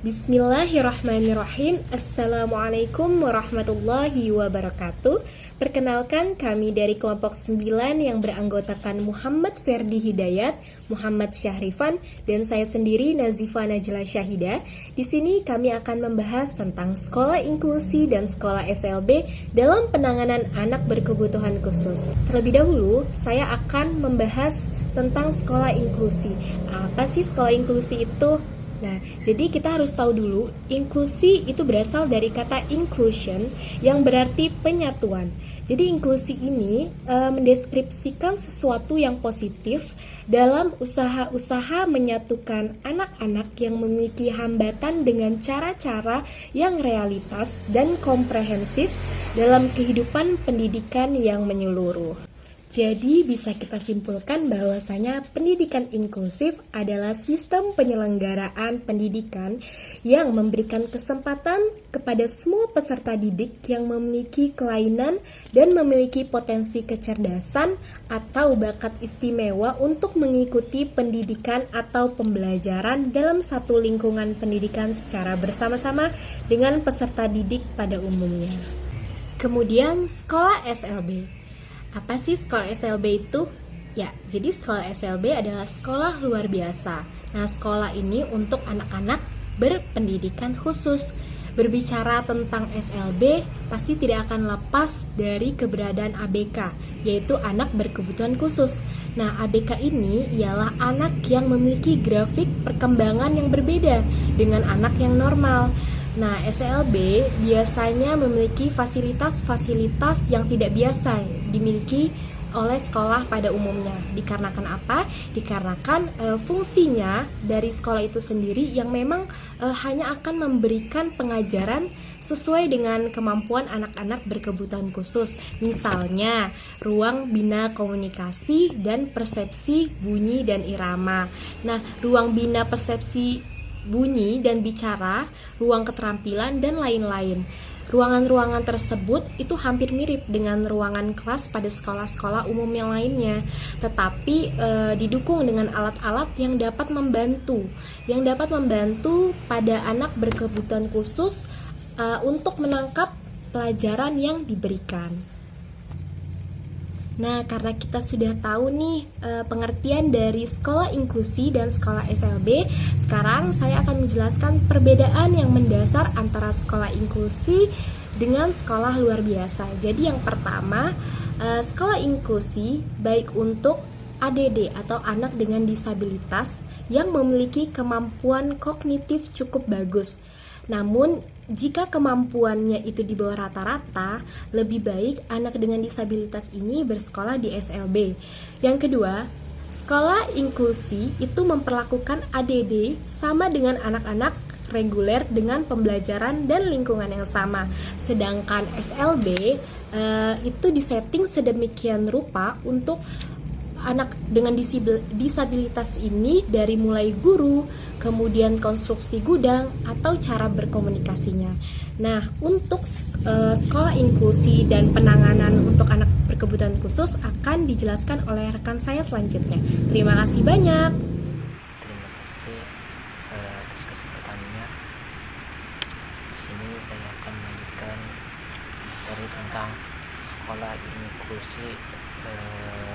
Bismillahirrahmanirrahim. Assalamualaikum warahmatullahi wabarakatuh. Perkenalkan, kami dari kelompok 9 yang beranggotakan Muhammad Ferdi Hidayat, Muhammad Syahrifan, dan saya sendiri Nazifa Najla Syahida. Di sini kami akan membahas tentang sekolah inklusi dan sekolah SLB dalam penanganan anak berkebutuhan khusus. Terlebih dahulu, saya akan membahas tentang sekolah inklusi. Apa sih sekolah inklusi itu? Nah, jadi kita harus tahu dulu, inklusi itu berasal dari kata inclusion yang berarti penyatuan. Jadi inklusi ini mendeskripsikan sesuatu yang positif dalam usaha-usaha menyatukan anak-anak yang memiliki hambatan dengan cara-cara yang realitas dan komprehensif dalam kehidupan pendidikan yang menyeluruh. Jadi bisa kita simpulkan bahwasanya pendidikan inklusif adalah sistem penyelenggaraan pendidikan yang memberikan kesempatan kepada semua peserta didik yang memiliki kelainan dan memiliki potensi kecerdasan atau bakat istimewa untuk mengikuti pendidikan atau pembelajaran dalam satu lingkungan pendidikan secara bersama-sama dengan peserta didik pada umumnya. Kemudian sekolah SLB. Apa sih sekolah SLB itu? Ya, jadi sekolah SLB adalah sekolah luar biasa. Nah, sekolah ini untuk anak-anak berpendidikan khusus. Berbicara tentang SLB, pasti tidak akan lepas dari keberadaan ABK, yaitu anak berkebutuhan khusus. Nah, ABK ini ialah anak yang memiliki grafik perkembangan yang berbeda dengan anak yang normal. Nah, SLB biasanya memiliki fasilitas-fasilitas yang tidak biasa dimiliki oleh sekolah pada umumnya. Dikarenakan apa? Dikarenakan fungsinya dari sekolah itu sendiri yang memang hanya akan memberikan pengajaran sesuai dengan kemampuan anak-anak berkebutuhan khusus. Misalnya, ruang bina komunikasi dan persepsi bunyi dan irama. Nah, ruang bina persepsi bunyi dan bicara, ruang keterampilan, dan lain-lain. Ruangan-ruangan tersebut itu hampir mirip dengan ruangan kelas pada sekolah-sekolah umum yang lainnya, tetapi didukung dengan alat-alat yang dapat membantu pada anak berkebutuhan khusus untuk menangkap pelajaran yang diberikan. Nah, karena kita sudah tahu nih pengertian dari sekolah inklusi dan sekolah SLB, sekarang saya akan menjelaskan perbedaan yang mendasar antara sekolah inklusi dengan sekolah luar biasa. Jadi yang pertama, sekolah inklusi baik untuk ADD atau anak dengan disabilitas yang memiliki kemampuan kognitif cukup bagus. Namun, jika kemampuannya itu di bawah rata-rata, lebih baik anak dengan disabilitas ini bersekolah di SLB. Yang kedua, sekolah inklusi itu memperlakukan ADD sama dengan anak-anak reguler dengan pembelajaran dan lingkungan yang sama. Sedangkan SLB itu disetting sedemikian rupa untuk anak dengan disabilitas ini dari mulai guru, kemudian konstruksi gudang, atau cara berkomunikasinya. Nah, untuk sekolah inklusi dan penanganan untuk anak berkebutuhan khusus akan dijelaskan oleh rekan saya selanjutnya. Terima kasih banyak. Terima kasih atas kesempatannya. Di sini saya akan memberikan materi tentang sekolah inklusi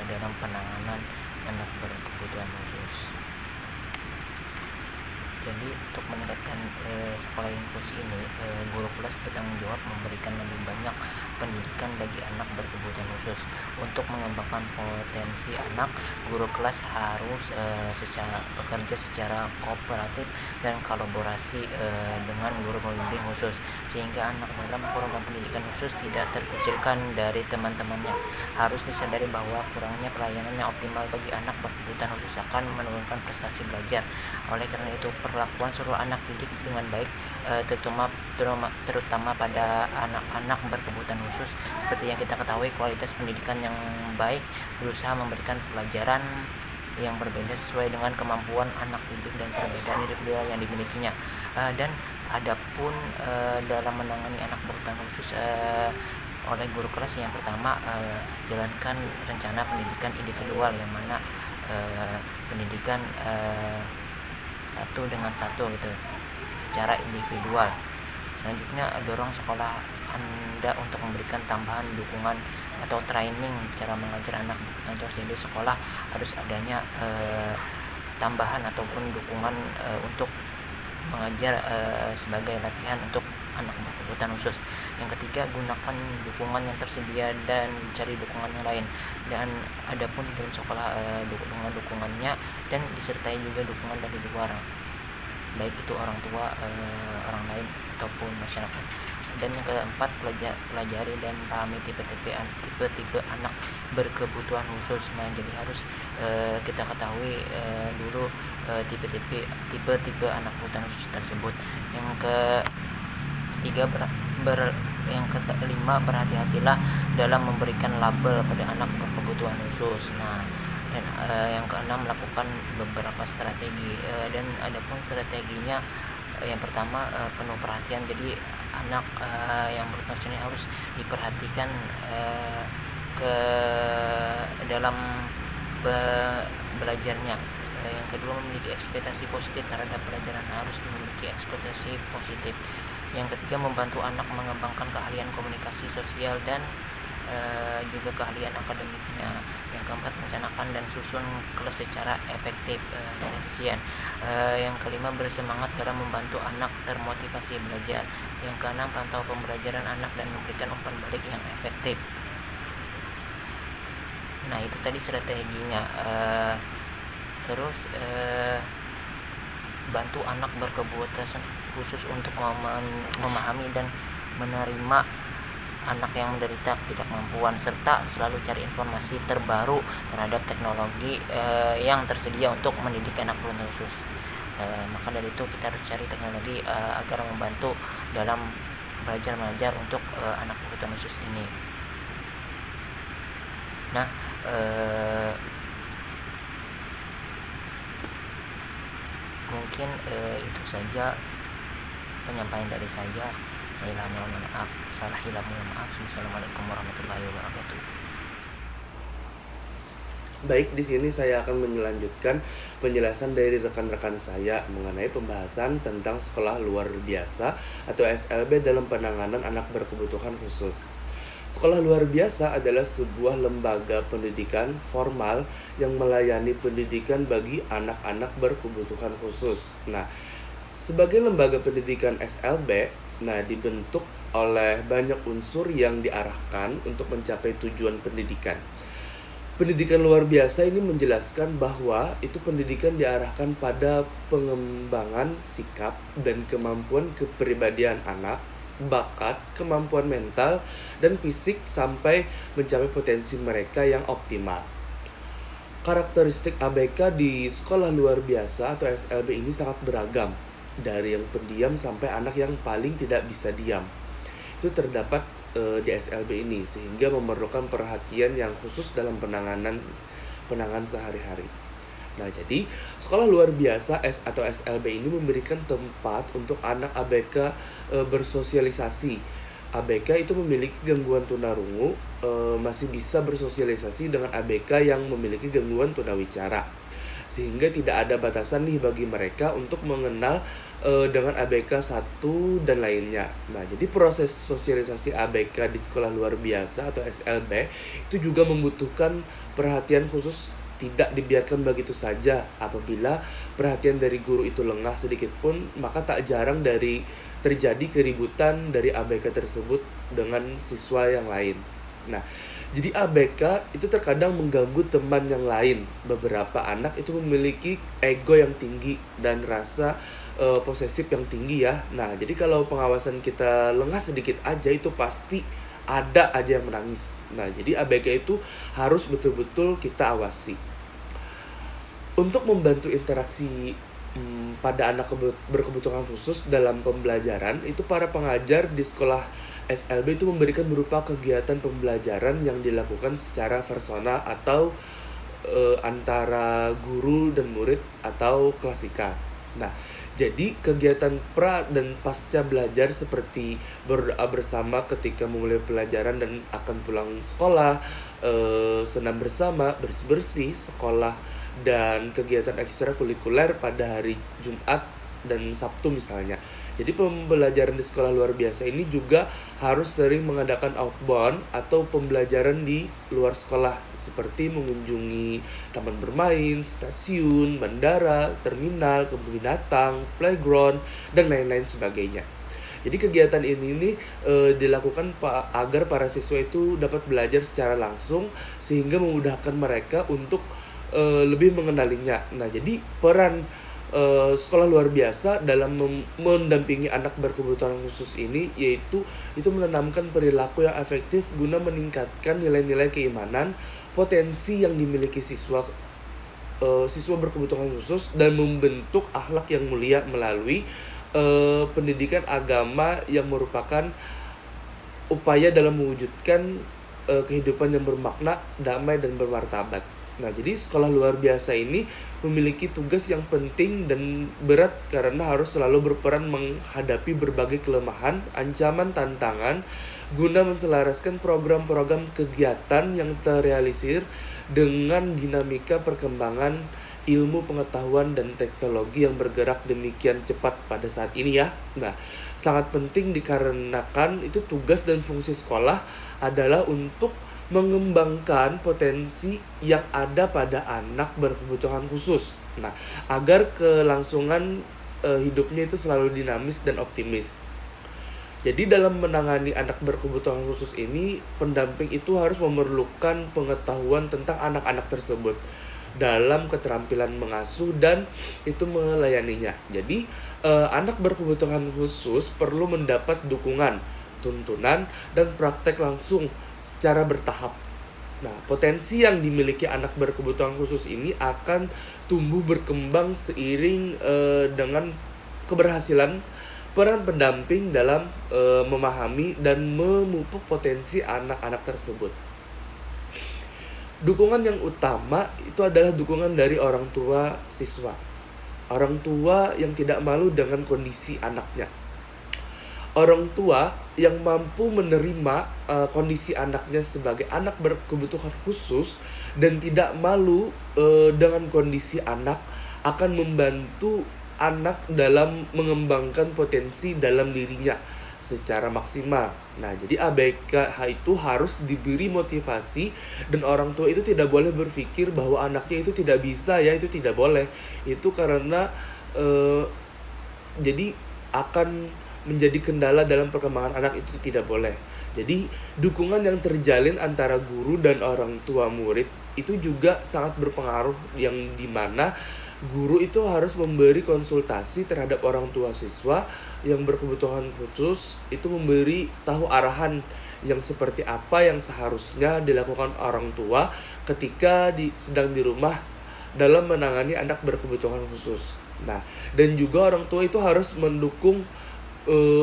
dalam penanganan anak berkebutuhan khusus. Jadi untuk meningkatkan sekolah inklusi ini, guru kelas bertanggung jawab memberikan lebih banyak pendidikan bagi anak berkebutuhan khusus. Untuk mengembangkan potensi anak, guru kelas harus bekerja secara kooperatif dan kolaborasi dengan guru pembimbing khusus, sehingga anak dalam program pendidikan khusus tidak terkucilkan dari teman-temannya. Harus disadari bahwa kurangnya pelayanan yang optimal bagi anak berkebutuhan khusus akan menurunkan prestasi belajar. Oleh karena itu, perlakuan seluruh anak didik dengan baik, terutama pada anak-anak berkebutuhan khusus. Seperti yang kita ketahui, kualitas pendidikan yang baik berusaha memberikan pelajaran yang berbeda sesuai dengan kemampuan anak didik dan perbedaan individual yang dimilikinya. Dan Adapun dalam menangani anak berkebutuhan khusus oleh guru kelas, yang pertama jalankan rencana pendidikan individual, yang mana pendidikan satu dengan satu gitu secara individual. Selanjutnya dorong sekolah Anda untuk memberikan tambahan dukungan atau training cara mengajar anak berkebutuhan khusus. Jadi sekolah harus adanya tambahan ataupun dukungan untuk mengajar sebagai latihan untuk anak berkebutuhan khusus. Yang ketiga, gunakan dukungan yang tersedia dan cari dukungan yang lain. Dan adapun di dalam sekolah dukungannya dan disertai juga dukungan dari luar, baik itu orang tua, orang lain ataupun masyarakat. Dan yang keempat, pelajari dan pahami tipe-tipe anak berkebutuhan khusus. Nah, jadi harus kita ketahui dulu tipe-tipe anak berkebutuhan khusus tersebut. Yang kelima, berhati-hatilah dalam memberikan label pada anak berkebutuhan khusus. Nah, dan yang keenam, melakukan beberapa strategi, dan adapun strateginya yang pertama, penuh perhatian. Jadi anak yang berkebutuhan khusus ini harus diperhatikan ke dalam belajarnya. Yang kedua, memiliki ekspektasi positif terhadap pelajaran, harus memiliki ekspektasi positif. Yang ketiga, membantu anak mengembangkan keahlian komunikasi sosial dan juga keahlian akademiknya. Yang keempat, rencanakan dan susun kelas secara efektif dan efisien. Yang kelima, bersemangat dalam membantu anak termotivasi belajar. Yang keenam, pantau pembelajaran anak dan memberikan umpan balik yang efektif. Nah, itu tadi strateginya. Terus bantu anak berkebutuhan khusus untuk memahami dan menerima anak yang menderita ketidakmampuan, serta selalu cari informasi terbaru terhadap teknologi yang tersedia untuk mendidik anak berkebutuhan khusus. Maka dari itu kita harus cari teknologi agar membantu dalam belajar mengajar untuk anak berkebutuhan khusus ini. Nah, mungkin itu saja penyampaian dari saya. Saya mohon maaf. Assalamualaikum warahmatullahi wabarakatuh. Baik, di sini saya akan melanjutkan penjelasan dari rekan-rekan saya mengenai pembahasan tentang sekolah luar biasa atau SLB dalam penanganan anak berkebutuhan khusus. Sekolah luar biasa adalah sebuah lembaga pendidikan formal yang melayani pendidikan bagi anak-anak berkebutuhan khusus. Nah, sebagai lembaga pendidikan SLB, dibentuk oleh banyak unsur yang diarahkan untuk mencapai tujuan pendidikan. Pendidikan luar biasa ini menjelaskan bahwa itu pendidikan diarahkan pada pengembangan sikap dan kemampuan kepribadian anak, bakat, kemampuan mental, dan fisik sampai mencapai potensi mereka yang optimal. Karakteristik ABK di sekolah luar biasa atau SLB ini sangat beragam, dari yang pendiam sampai anak yang paling tidak bisa diam. Itu terdapat di SLB ini, sehingga memerlukan perhatian yang khusus dalam penanganan sehari-hari. Nah, jadi sekolah luar biasa atau SLB ini memberikan tempat untuk anak ABK bersosialisasi. ABK itu memiliki gangguan tunarungu masih bisa bersosialisasi dengan ABK yang memiliki gangguan tunawicara, sehingga tidak ada batasan nih bagi mereka untuk mengenal dengan ABK satu dan lainnya. Nah, jadi proses sosialisasi ABK di sekolah luar biasa atau SLB itu juga membutuhkan perhatian khusus, tidak dibiarkan begitu saja. Apabila perhatian dari guru itu lengah sedikit pun, maka tak jarang terjadi keributan dari ABK tersebut dengan siswa yang lain. Nah, jadi ABK itu terkadang mengganggu teman yang lain. Beberapa anak itu memiliki ego yang tinggi dan rasa posesif yang tinggi ya. Nah, jadi kalau pengawasan kita lengah sedikit aja, itu pasti ada aja yang menangis. Nah, jadi ABK itu harus betul-betul kita awasi. Untuk membantu interaksi pada anak berkebutuhan khusus dalam pembelajaran, itu para pengajar di sekolah SLB itu memberikan berupa kegiatan pembelajaran yang dilakukan secara personal atau antara guru dan murid atau klasika. Nah, Jadi kegiatan pra dan pasca belajar seperti berdoa bersama ketika memulai pelajaran dan akan pulang sekolah, senam bersama, bersih-bersih sekolah, dan kegiatan ekstrakurikuler pada hari Jumat dan Sabtu misalnya. Jadi pembelajaran di sekolah luar biasa ini juga harus sering mengadakan outbound atau pembelajaran di luar sekolah seperti mengunjungi taman bermain, stasiun, bandara, terminal, kebun binatang, playground, dan lain-lain sebagainya. Jadi kegiatan ini nih dilakukan agar para siswa itu dapat belajar secara langsung sehingga memudahkan mereka untuk lebih mengenalinya. Nah, jadi peran sekolah luar biasa dalam mendampingi anak berkebutuhan khusus ini yaitu itu menanamkan perilaku yang efektif guna meningkatkan nilai-nilai keimanan, potensi yang dimiliki siswa berkebutuhan khusus, dan membentuk akhlak yang mulia melalui pendidikan agama yang merupakan upaya dalam mewujudkan kehidupan yang bermakna, damai, dan bermartabat. Nah, jadi sekolah luar biasa ini memiliki tugas yang penting dan berat karena harus selalu berperan menghadapi berbagai kelemahan, ancaman, tantangan guna menselaraskan program-program kegiatan yang terrealisir dengan dinamika perkembangan ilmu pengetahuan dan teknologi yang bergerak demikian cepat pada saat ini ya. Nah, sangat penting dikarenakan itu tugas dan fungsi sekolah adalah untuk mengembangkan potensi yang ada pada anak berkebutuhan khusus. Nah, agar kelangsungan hidupnya itu selalu dinamis dan optimis. Jadi dalam menangani anak berkebutuhan khusus ini, pendamping itu harus memerlukan pengetahuan tentang anak-anak tersebut dalam keterampilan mengasuh dan itu melayaninya. Jadi anak berkebutuhan khusus perlu mendapat dukungan, tuntunan, dan praktek langsung secara bertahap. Nah, potensi yang dimiliki anak berkebutuhan khusus ini akan tumbuh berkembang seiring dengan keberhasilan peran pendamping dalam memahami dan memupuk potensi anak-anak tersebut. Dukungan yang utama itu adalah dukungan dari orang tua siswa. Orang tua yang tidak malu dengan kondisi anaknya. Orang tua yang mampu menerima kondisi anaknya sebagai anak berkebutuhan khusus dan tidak malu dengan kondisi anak akan membantu anak dalam mengembangkan potensi dalam dirinya secara maksimal. Nah, jadi ABK itu harus diberi motivasi dan orang tua itu tidak boleh berpikir bahwa anaknya itu tidak bisa ya, itu tidak boleh. Itu karena jadi akan menjadi kendala dalam perkembangan anak, itu tidak boleh. Jadi dukungan yang terjalin antara guru dan orang tua murid itu juga sangat berpengaruh, yang dimana guru itu harus memberi konsultasi terhadap orang tua siswa yang berkebutuhan khusus, itu memberi tahu arahan yang seperti apa yang seharusnya dilakukan orang tua ketika sedang di rumah dalam menangani anak berkebutuhan khusus. Nah, dan juga orang tua itu harus mendukung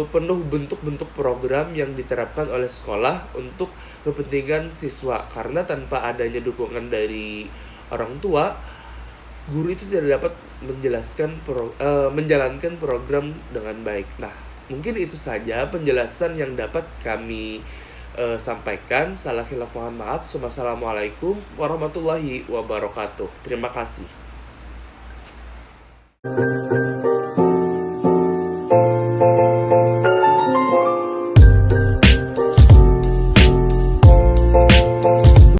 penuh bentuk-bentuk program yang diterapkan oleh sekolah untuk kepentingan siswa, karena tanpa adanya dukungan dari orang tua, guru itu tidak dapat menjalankan program dengan baik. Nah, mungkin itu saja penjelasan yang dapat kami sampaikan. Salah khilaf mohon maaf. Wassalamualaikum warahmatullahi wabarakatuh. Terima kasih.